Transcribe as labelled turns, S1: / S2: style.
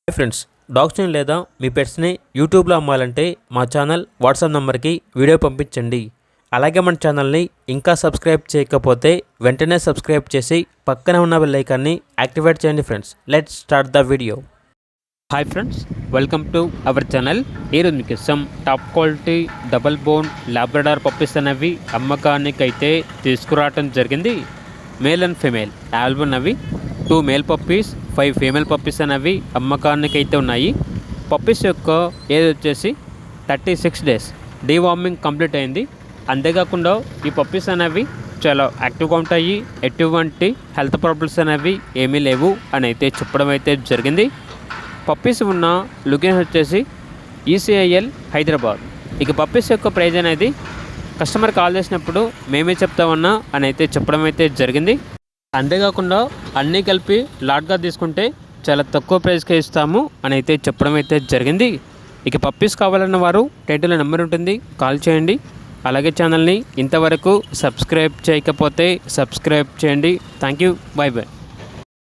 S1: Hi friends, డాగ్స్ని లేదా మీ పెట్స్ని యూట్యూబ్లో అమ్మాలంటే మా ఛానల్ వాట్సాప్ నెంబర్కి వీడియో పంపించండి. అలాగే మన ఛానల్ని ఇంకా సబ్స్క్రైబ్ చేయకపోతే వెంటనే సబ్స్క్రైబ్ చేసి పక్కనే ఉన్న బెల్ ఐకాన్ని యాక్టివేట్ చేయండి. Friends, let's start the video. Hi friends, welcome to our channel. ఈరోజు మీకు ఇష్టం top quality double bone Labrador puppies అనేవి అమ్మకానికి అయితే తీసుకురావటం జరిగింది. మేల్ అండ్ ఫీమేల్ ఆల్బన్ అవి 2 మేల్ పప్పీస్ 5 ఫీమేల్ పప్పీస్ అనేవి అమ్మకానికి అయితే ఉన్నాయి. పప్పీస్ యొక్క ఏజ్ వచ్చేసి 36 డేస్. డీవార్మింగ్ కంప్లీట్ అయింది. అంతేకాకుండా ఈ పప్పీస్ అనేవి చాలా యాక్టివ్గా ఉంటాయి. ఎటువంటి హెల్త్ ప్రాబ్లమ్స్ అనేవి ఏమీ లేవు అని అయితే చెప్పడం అయితే జరిగింది. పప్పీస్ ఉన్న లొకేషన్ వచ్చేసి ఈసీఐఎల్ హైదరాబాద్. ఇక పప్పీస్ యొక్క ప్రైజ్ అనేది కస్టమర్ కాల్ చేసినప్పుడు మేమే చెప్తామన్నా అని అయితే చెప్పడం అయితే జరిగింది. అంతేకాకుండా అన్నీ కలిపి లాట్గా తీసుకుంటే చాలా తక్కువ ప్రైస్కే ఇస్తాము అని అయితే చెప్పడం అయితే జరిగింది. ఇక పప్పీస్ కావాలన్న వారు టైటిల్లో నెంబర్ ఉంటుంది, కాల్ చేయండి. అలాగే ఛానల్ని ఇంతవరకు సబ్స్క్రైబ్ చేయకపోతే సబ్స్క్రైబ్ చేయండి. Thank you, by by.